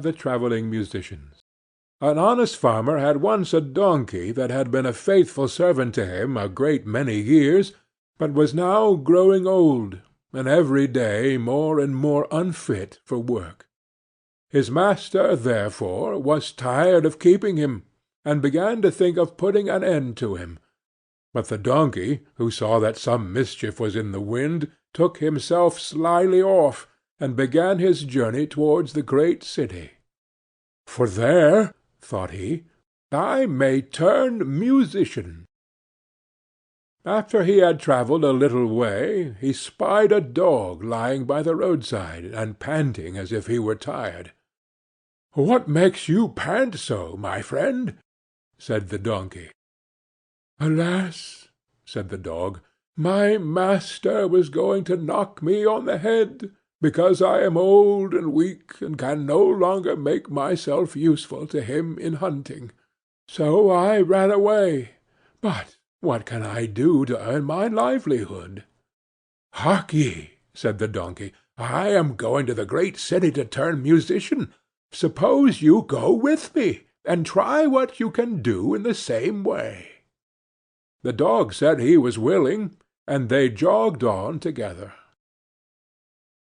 the travelling musicians. An honest farmer had once a donkey that had been a faithful servant to him a great many years, but was now growing old, and every day more and more unfit for work. His master, therefore, was tired of keeping him, and began to think of putting an end to him. But the donkey, who saw that some mischief was in the wind, took himself slyly off, and began his journey towards the great city. "For there," thought he, "I may turn musician." After he had travelled a little way, he spied a dog lying by the roadside, and panting as if he were tired. "What makes you pant so, my friend?" said the donkey. "Alas," said the dog, "my master was going to knock me on the head, because I am old and weak, and can no longer make myself useful to him in hunting. So I ran away. But what can I do to earn my livelihood?" "Hark ye," said the donkey, "I am going to the great city to turn musician. Suppose you go with me, and try what you can do in the same way." The dog said he was willing, and they jogged on together.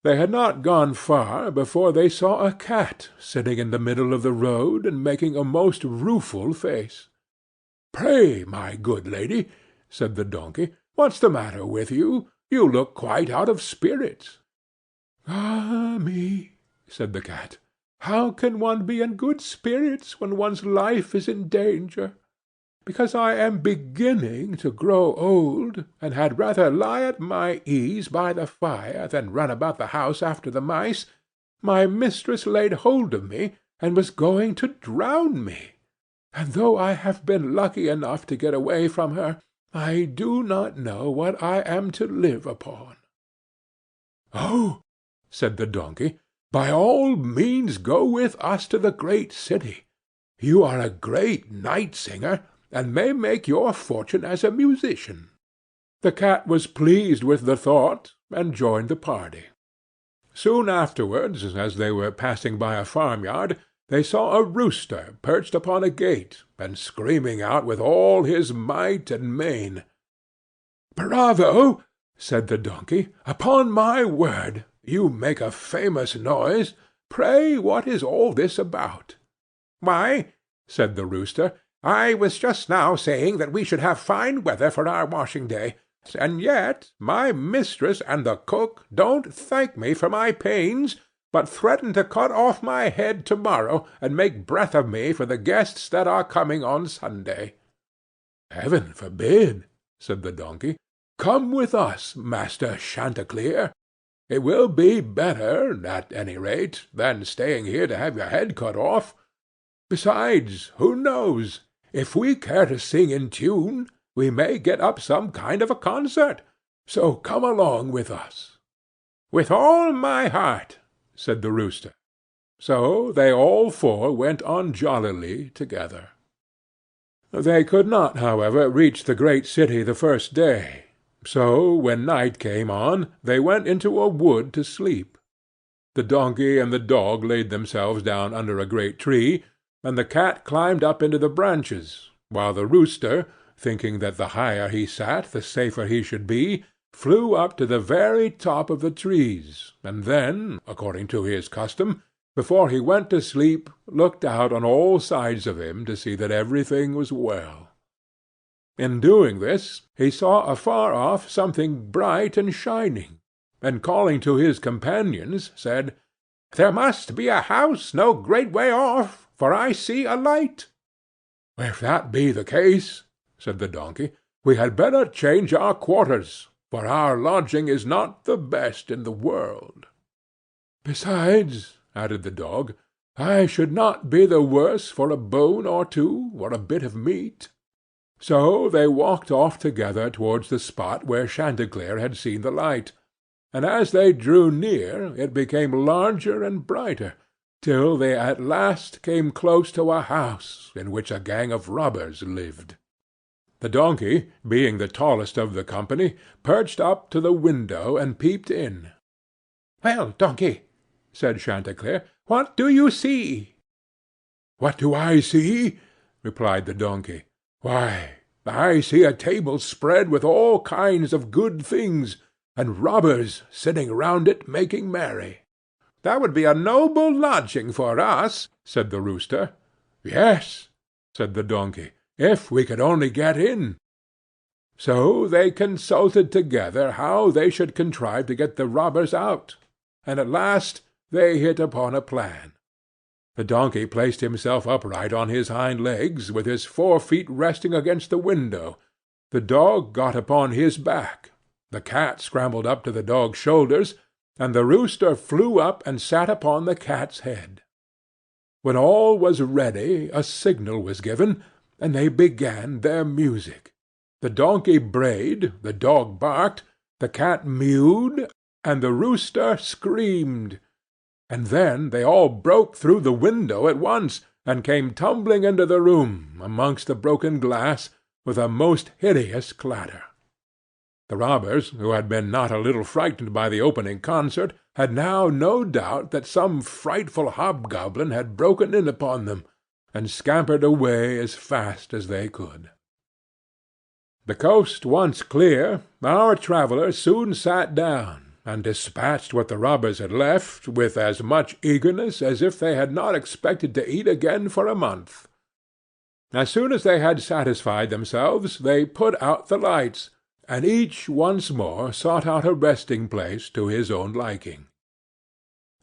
They had not gone far before they saw a cat sitting in the middle of the road and making a most rueful face. "Pray, my good lady," said the donkey, "what's the matter with you? You look quite out of spirits." "Ah me!" said the cat. "How can one be in good spirits when one's life is in danger? Because I am beginning to grow old, and had rather lie at my ease by the fire than run about the house after the mice, my mistress laid hold of me, and was going to drown me. And though I have been lucky enough to get away from her, I do not know what I am to live upon." "Oh," said the donkey, "by all means go with us to the great city. You are a great night singer, and may make your fortune as a musician." The cat was pleased with the thought, and joined the party. Soon afterwards, as they were passing by a farmyard, they saw a rooster perched upon a gate, and screaming out with all his might and main. "Bravo!" said the donkey. "Upon my word, you make a famous noise. Pray, what is all this about?" "Why," said the rooster, "I was just now saying that we should have fine weather for our washing day, and yet my mistress and the cook don't thank me for my pains, but threaten to cut off my head to-morrow, and make breath of me for the guests that are coming on Sunday." "Heaven forbid!" said the donkey. "Come with us, Master Chanticleer. It will be better, at any rate, than staying here to have your head cut off. Besides, who knows? If we care to sing in tune, we may get up some kind of a concert. So come along with us." "With all my heart," said the rooster. So they all four went on jollily together. They could not, however, reach the great city the first day. So when night came on, they went into a wood to sleep. The donkey and the dog laid themselves down under a great tree, and the cat climbed up into the branches, while the rooster, thinking that the higher he sat the safer he should be, flew up to the very top of the trees, and then, according to his custom, before he went to sleep, looked out on all sides of him to see that everything was well. In doing this, he saw afar off something bright and shining, and calling to his companions, said, "There must be a house no great way off, for I see a light." "If that be the case," said the donkey, "we had better change our quarters, for our lodging is not the best in the world." "Besides," added the dog, "I should not be the worse for a bone or two, or a bit of meat." So they walked off together towards the spot where Chanticleer had seen the light, and as they drew near it became larger and brighter, till they at last came close to a house in which a gang of robbers lived. The donkey, being the tallest of the company, perched up to the window and peeped in. "Well, donkey," said Chanticleer, What do you see?" "What do I see?" replied the donkey. "Why, I see a table spread with all kinds of good things, and robbers sitting round it making merry." "That would be a noble lodging for us," said the rooster. "Yes," said the donkey, "if we could only get in." So they consulted together how they should contrive to get the robbers out, and at last they hit upon a plan. The donkey placed himself upright on his hind legs, with his 4 feet resting against the window. The dog got upon his back, the cat scrambled up to the dog's shoulders, and the rooster flew up and sat upon the cat's head. When all was ready, a signal was given, and they began their music. The donkey brayed, the dog barked, the cat mewed, and the rooster screamed. And then they all broke through the window at once, and came tumbling into the room, amongst the broken glass, with a most hideous clatter. The robbers, who had been not a little frightened by the opening concert, had now no doubt that some frightful hobgoblin had broken in upon them, and scampered away as fast as they could. The coast once clear, our travellers soon sat down, and dispatched what the robbers had left with as much eagerness as if they had not expected to eat again for a month. As soon as they had satisfied themselves, they put out the lights, and each once more sought out a resting-place to his own liking.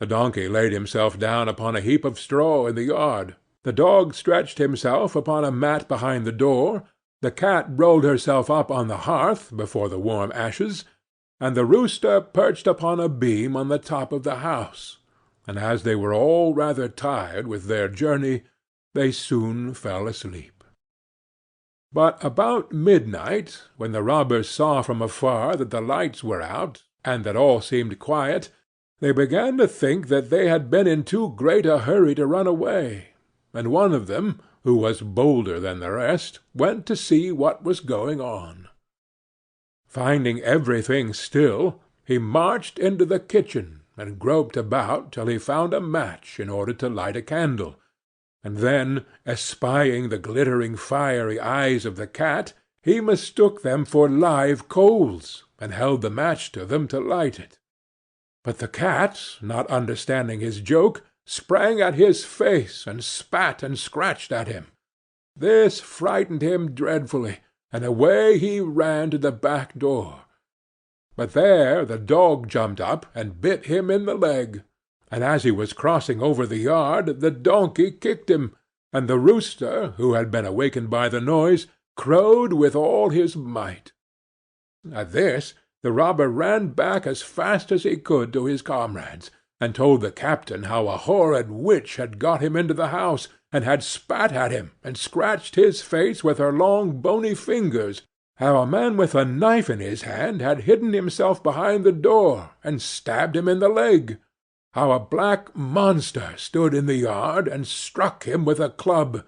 The donkey laid himself down upon a heap of straw in the yard, the dog stretched himself upon a mat behind the door, the cat rolled herself up on the hearth before the warm ashes, and the rooster perched upon a beam on the top of the house, and as they were all rather tired with their journey, they soon fell asleep. But about midnight, when the robbers saw from afar that the lights were out, and that all seemed quiet, they began to think that they had been in too great a hurry to run away, and one of them, who was bolder than the rest, went to see what was going on. Finding everything still, he marched into the kitchen, and groped about till he found a match in order to light a candle, and then, espying the glittering fiery eyes of the cat, he mistook them for live coals, and held the match to them to light it. But the cat, not understanding his joke, sprang at his face, and spat and scratched at him. This frightened him dreadfully, and away he ran to the back door. But there the dog jumped up and bit him in the leg, and as he was crossing over the yard the donkey kicked him, and the rooster, who had been awakened by the noise, crowed with all his might. At this the robber ran back as fast as he could to his comrades, and told the captain how a horrid witch had got him into the house, and had spat at him, and scratched his face with her long bony fingers, how a man with a knife in his hand had hidden himself behind the door, and stabbed him in the leg, how a black monster stood in the yard, and struck him with a club,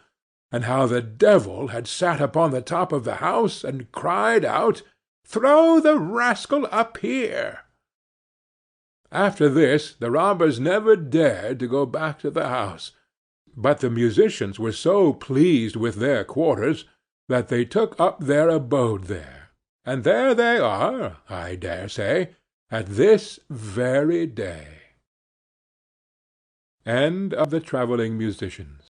and how the devil had sat upon the top of the house, and cried out, "Throw the rascal up here!" After this the robbers never dared to go back to the house, but the musicians were so pleased with their quarters that they took up their abode there, and there they are, I dare say, at this very day. End of the Travelling Musicians.